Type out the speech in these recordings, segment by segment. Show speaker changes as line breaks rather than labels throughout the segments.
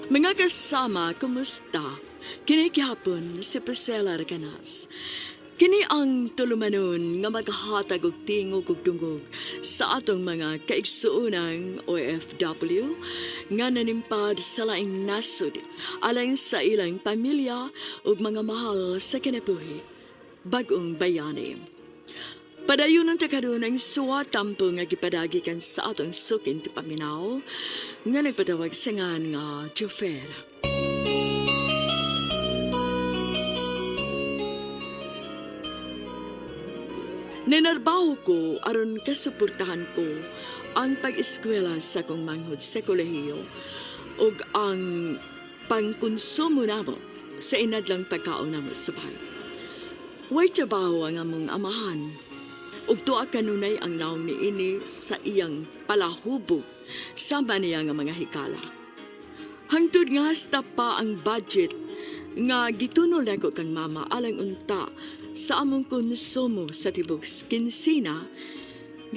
Mga kasama, kumusta? Kini gihapon si Priscilla Arcanas. Kini ang tulumanon nga maghatag og tingog ug dungog sa atong mga kaigsuunang OFW nga nanimpad sa laing nasod alang sa ilang pamilya ug mga mahal sa kinabuhi. Bagong bayani. Padayon ang takadun ang suwa tampo nga gipadagi kan sa atong sukin ti paminaw nga nagpatawag sa ngan nga Jofer. Ninarbaho ko aron kasuportahan ko ang pag-eskwela sa kong manghod sa kolehiyo ug ang pangkonsumo namo sa inadlang pagkaon namo sa bahay. Way trabaho ang among amahan ug tuwa kanunay ang naong niini sa iyang palahubog sama niya nga mga hikala. Hangtod nga hasta pa ang budget nga gitunol nako kang mama alang unta sa among konsumo sa tibok kinsina,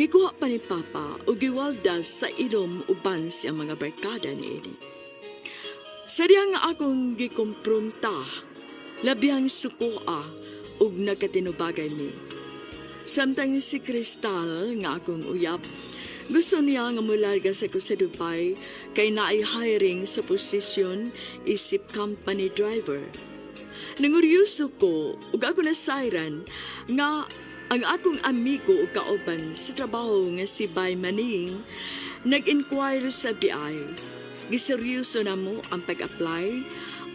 gikuha pa ni Papa o giwalda sa inom uban sa mga barkada niini. Sa diya nga akong gikompronta, labihang sukuha ug nagatinubagay mi. Samtang si Kristal nga akong uyab, gusto niya nga mularga sa ko sa Dubai kay naay hiring sa posisyon isip company driver. Nanguryoso ko ug ako nasayran nga ang akong amigo ug kauban sa trabaho nga si Bay Maning nag-inquire sa BI. Giseryoso na mo ang pag-apply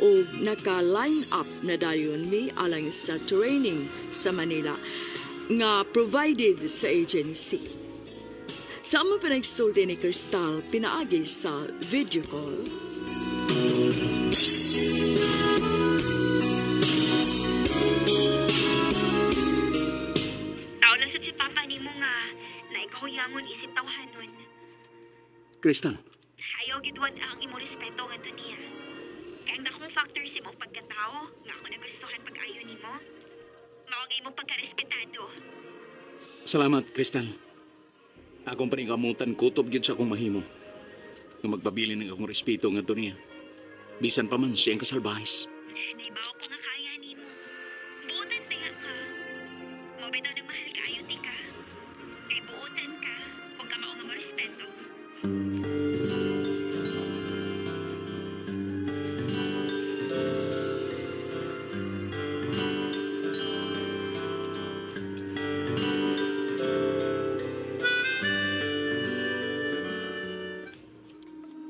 o naka-line up na dayon mi alang sa training sa Manila nga provided sa agency. Sa among pinagsulti ni Crystal, pinaagi sa video call.
Tawlan sad si Papa nimo nga na ikaw yangon isip tawhanon.
Crystal,
Ayaw gidwad ang imo respeto ngadto niya. Kay ang dakong factor sa imong pagkatao nga ako nagustuhan pag-ayo nimo. Mao nga imong pagkarespetado.
salamat, Crystal. Akong paningkamutan kutob gyud sa akong mahimo. Nga magbabilin ng akong respeto nga niya. Bisan pa man siyang kasalbahis.
Naibaw ko nga kaya nimo. Buotan taya ka. Mao bitaw nang mahal kaayo ti ka. Kay buotan ka ug ka mao nga marespeto.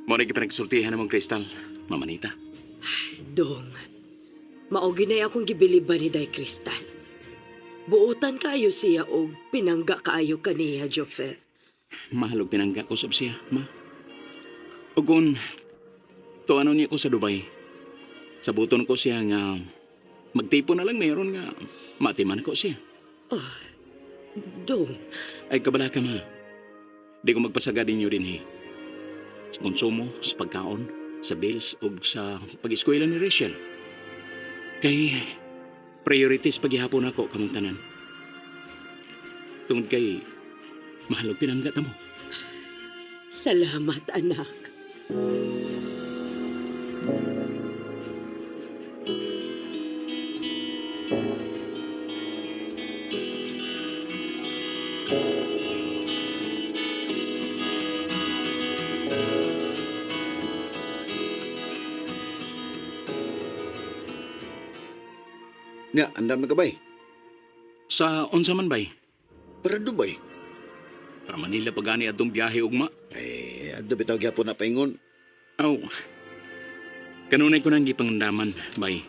Mo na gipanagsultihan namong Crystal, Mamanita.
Dong, maogi na akong gibiliban ni Day Kristal. Buutan kaayo siya og pinangga kaayo kaniya, Jofer.
Mahalog pinangga ko sab siya, ma. Ugon, tuanon niya ko sa Dubai. Sabuton ko siya nga magtipo na lang meron nga matiman ko siya.
Dong,
Ay kabala ka, ma. Di ko magpasagad ninyo din sa konsumo, sa pagkaon, sa bills, o sa pag-eskwela ni Rachel. Kay priorities paghihapon ako kamong tanan. Tungod kay mahalog pinanggat mo.
salamat anak.
Nya, andam na ka bay?
Sa unsa man bay?
Para Dubai.
Para Manila pagani atong biyahe ugma.
Ay, ado bitaw gyapon na paingon.
Aw. Kanunay ko nang gipangandaman, bay.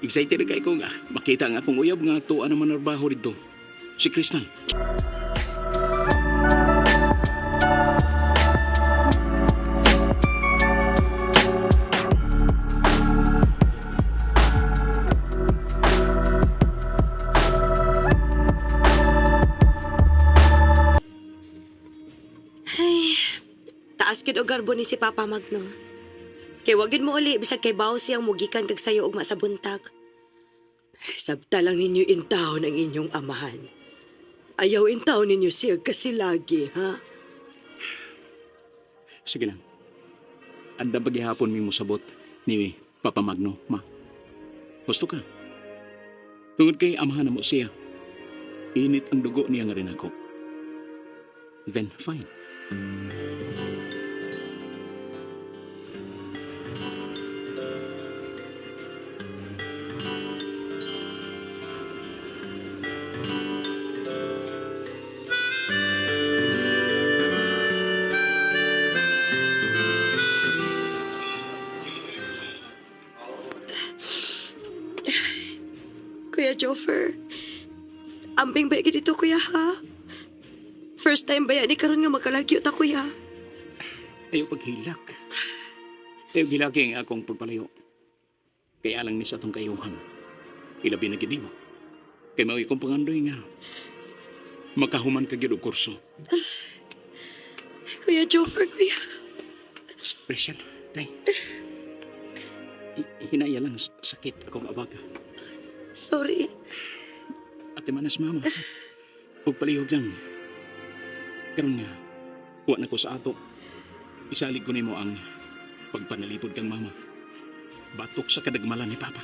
Excited kay ko nga makita ang akong uyab nga tuwa na manarbaho dito. Si Crystal.
Ay, taas gid og garbo ni si Papa Magno. Kay wagid mo uli bisag kay bawo siyang mugikan kag sayo ugma sa buntag. Sabta lang ninyo intaw ng inyong amahan. Ayaw intaw ninyo siya kasi lagi, ha?
Sige lang. andang paghihapon mi mo sabot ni Papa Magno, ma. Gusto ka? Tungod kay amahan na mo siya. Init ang dugo niya nga rin ako. Then, fine.
Kuya Joffer, ambing ba dito, kuya, ha? First time ba yan ni karon nga magkalagyo ta, kuya?
Ayaw paghilak. Ayaw hilaki ang akong pagpalayo. Kaya lang ni sa atong kayuhan. Ilabi na gini mo. Kaya mawag kong pangandoy nga. Makahuman ka gyud og kurso.
Kuya Joffer, kuya.
Rachel, day. Hinaya lang sakit akong abaga.
Sorry.
Ate manas mama. Huwag palihog lang. Karon nga, huwag na ko sa ato. Isalig ko nimo ang pagpanalipod kang mama. Batok sa kadagmalan ni Papa.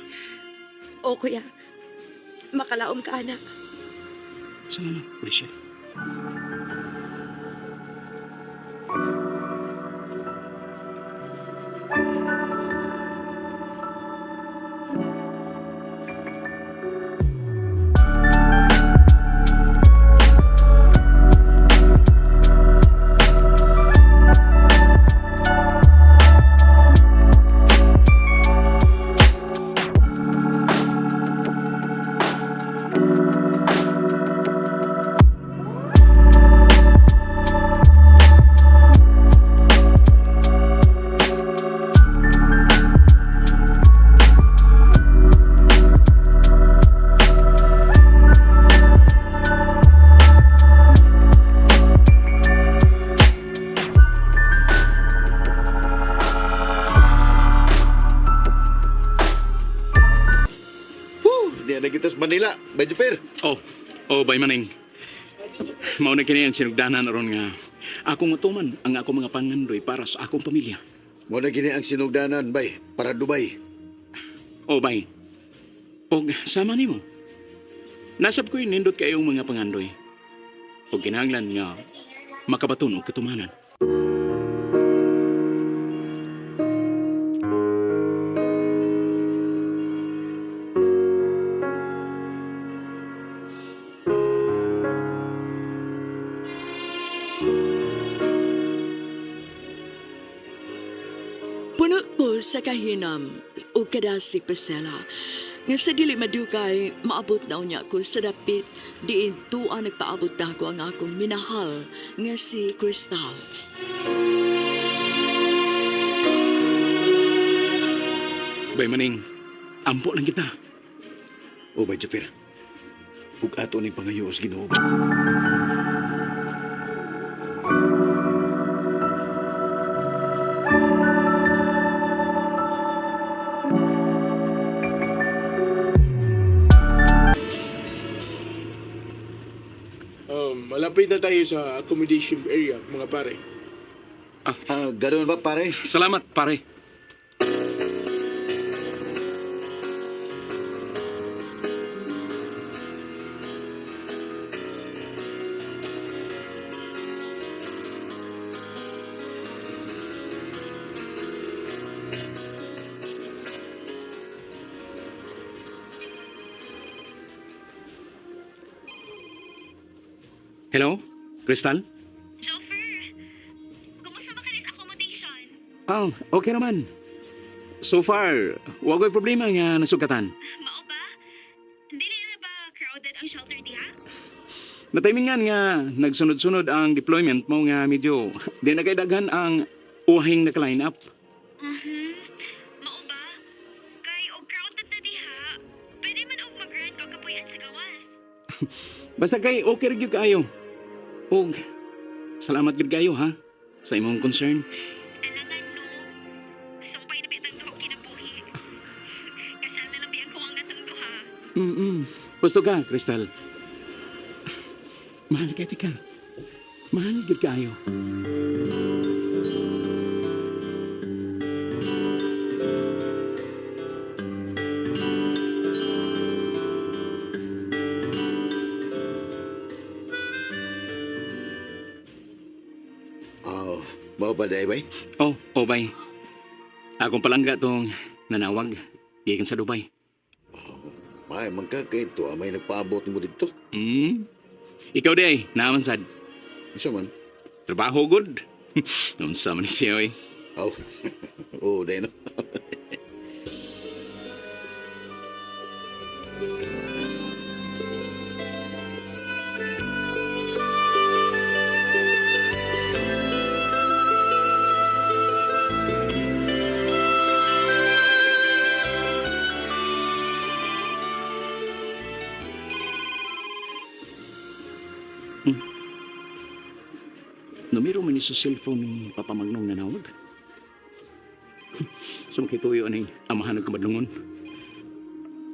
O, kuya. Makalaom ka, anak.
Salamat, Rachel.
Di na kita sa Manila. Bay Joffer.
Bay maning. Mao na kini ang sinugdanan aron nga akong matuman ang akong mga pangandoy para sa akong pamilya.
Mo na gini ang sinugdanan, bay. Para Dubai.
Bay. Og sama nimo. Nasab ko'y nindot kayong mga pangandoy. Og kinahanglan nga makabaton og katumanan.
Puno ko sa kahinam o kada si Priscilla. Nga sa dili madugay, maabot na niya ko sa dapit diin tuan nagpaabot na ko ang akong minahal nga si Crystal.
Bay maning, ampo lang kita.
O, bay Joffer. Ug ato ni pangayos Ginoo.
Malapit na tayo sa accommodation area, mga pare.
Ganoon ba, pare?
Salamat, pare. Hello, Crystal?
Joffer, kumusta ba ka rin sa accommodation?
Okay naman. So far, wag ko'y problema nga nasugatan.
Mao ba? Dili na ba crowded ang shelter diha?
Natimingan nga nagsunod-sunod ang deployment mo nga medyo di na kay daghan ang uhing naka-line up.
Mao ba? Kay og crowded na diha. Pwede man og mag-rent o kapuyan sa gawas.
Basta kay okay gyud kayo. Og salamat gyud kayo ha sa imong concern.
Alangan no. Sumpay na bitang duha kinabuhi. Kasal na lang biyang kuwang natong duha.
Gusto ka, Crystal? Mahal ka, tika. Mahal gyud kayo.
Mao pa day bay?
Oh, bay. Akong palangga tong nanawag. Gikan sa Dubai.
May magkakay to, may nagpaabot mo dito.
Ikaw day, naaman sad.
Isa man.
Trabaho good. Unsa man ni siya oy.
Oh, oh, day no.
Numero man ni sa cellphone ni Papa Magnong nanawag. Sumakituyo ani amahan ng kamadlungon.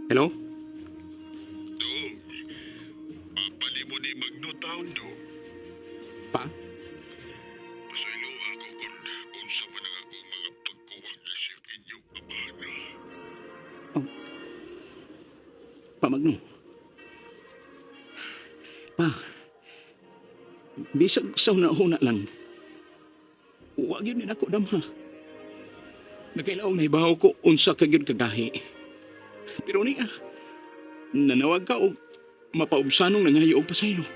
Hello?
Papali mo ni Magno taon do.
Pa?
Pasaylo ako kung unsa man ang akong mga pagkuwang isip inyong amahan na.
Pa Magnong. Pa. Bisag sa una-una lang. Huwag yun din ako damha. Nagkailaong naibaw ko unsa ka gyud kagahi. Pero niya, nanawag ka og mapaubsanong nangayo og pasaylo.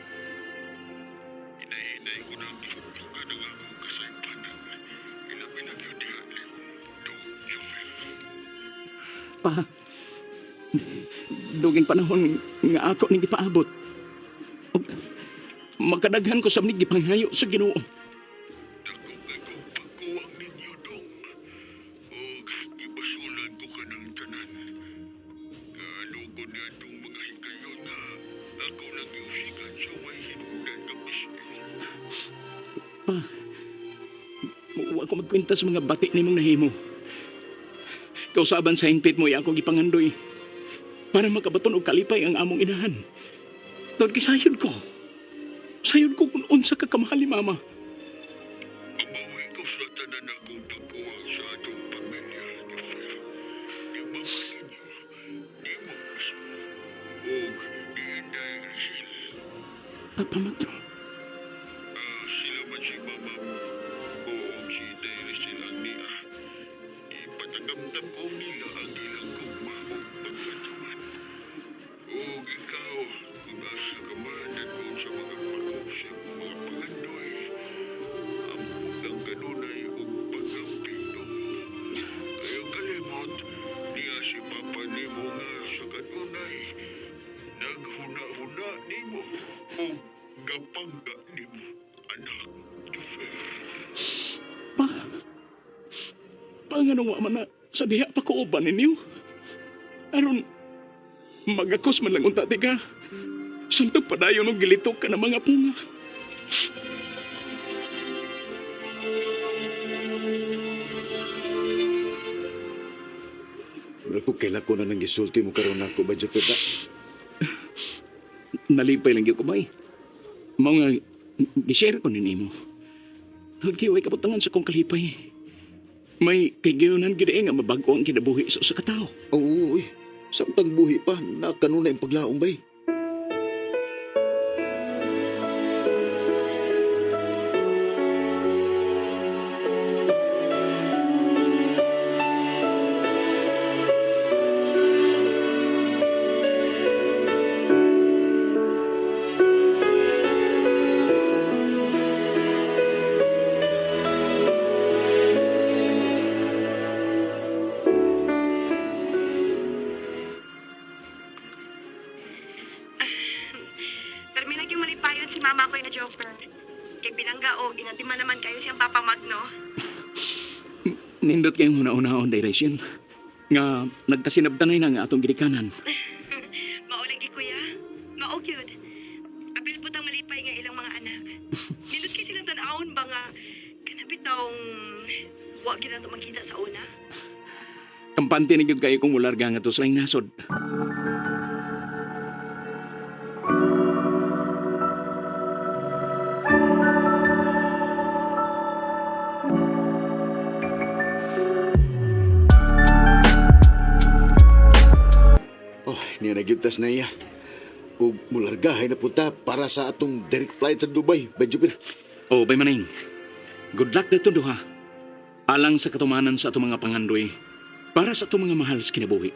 Inainay ko nang isutugan ang akong kasaypanan. Ilabi na yun diha ni do Jofel.
Pa, duging panahon nga ako ning gipaabot. Og magkadaghan ko sa mnig gipanghayo sa Ginoo.
Dako kay kong pagkuwang ninyo dong. O ibasulan ko ka ng tanan. Kalugod na itong mga higayon na ako nag-iusikan sa may hinungdan ng bisyo.
Pa, wa ko magkwenta sa mga bati nimong nahimo. Kausaban sa hingpit mo ako gipangandoy para makabaton og kalipay ang among inahan. Tod kisayod ko. Sayod ko kung unsa ka kamahali, Mama.
Mabawi ko sa tanan akong pagkuwang sa atong pamilya, Jofel. Di mama ninyo, di mo gusto. O di Inday Rachel.
Papa Magnong.
Sila man si Mama o si Inday Rachel ang niya. Ipatangamdam ko nila ang ilang kumamong pagkatuman. O ikaw, kung nasa kamahanan ko sa mga pag-usap mga pangandoy, ambog ang kanunay o pag-amping dong. Ayaw kalimot, niya si Papa nimo nga sa kanunay. Naghuna-huna nimo o kapangga nimo, anak Jofel.
Pa nga nung wa man na sa diha pa ko uban ninyo. Aron, magakos man lang unta ti ka. Santog padayon og gilitok ka ng mga punga.
Naku, kailan ko na nang gisulti mo karon ako ba, Jofeta?
Nalipay lang gyud ko bay. Mao nga gi-share ko ninimo. Tawag kiway kabutangan sa kong kalipay. May kaygayonan gid nga mabago ang kinabuhi sa katao.
Oo, uy. Samtang buhi pa, nakanuna yung paglaong bay.
Terminag yung malipayon si mama ko yung Joker. Kay bilangga o ginatiman naman kayo siyang Papa Magno.
Nindot kayong huna-unahon, Rachel. Nga nagkasinabtanay na nga atong gidikanan.
Maulagi kuya. Maog yun. Apil po tang malipay nga ilang mga anak. Nindot kayo silang tanawon ba nga kanapit daong wag yun na makita sa una.
Kampante na gyud kayo kung mularga nga to sa laing nasod.
Oh, niya nagyutas na iya. Ug mulargahay na punta para sa atong direct flight sa Dubai, ba, Jupiter?
O, bay maning. Good luck dito duha. Alang sa katumanan sa atong mga pangandoy para sa atong mga mahal sa kinabuhi.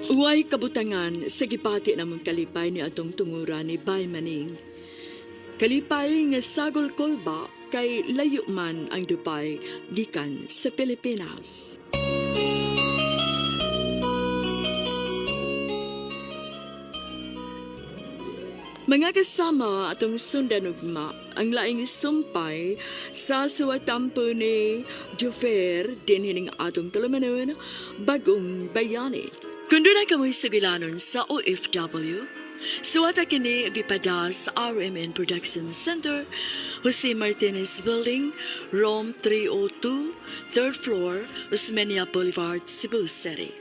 Uway kabutangan sa gipati namang kalipay ni atong tungura ni Bay Maning. Kalipay nga sagol kolba kay layo man ang dupay gikan sa Pilipinas. Mga kasama atong sundanugma ang laing sumpay sa suwatampo ni Jofer din hining atong kalumanon bagong bayani. Kung doon ay kamoy sibilanon sa OFW, suwata kini gipada sa RMN Production Center, Jose Martinez Building, Rome 302, 3rd floor, Osmeña Boulevard, Cebu City.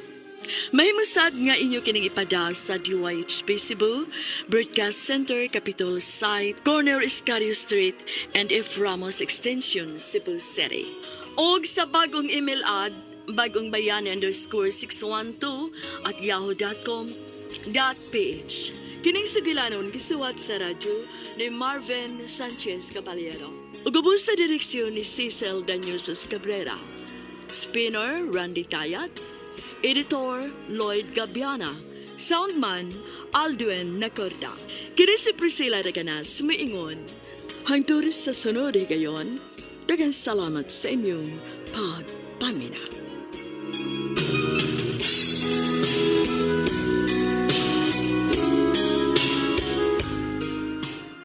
Mahimusad nga inyo kining ipada sa DYHP Cebu, Broadcast Center, Capitol Site, Corner Escario Street, and F. Ramos Extension, Cebu City. Og sa bagong email ad, bagongbayani_612@yahoo.com.ph. Kining sugilanon gisuwat sa radyo ni Marvin Sanchez Caballero. Ugubos sa direksyon ni Cecil Daniusos Cabrera. Spinner Randy Tayat. Editor Lloyd Gabiana. Soundman Aldwin Nacorda. Kini si Priscilla Reganas sumiingon. Hangtod sa sunod gayon, daghang salamat sa inyong pagpamina.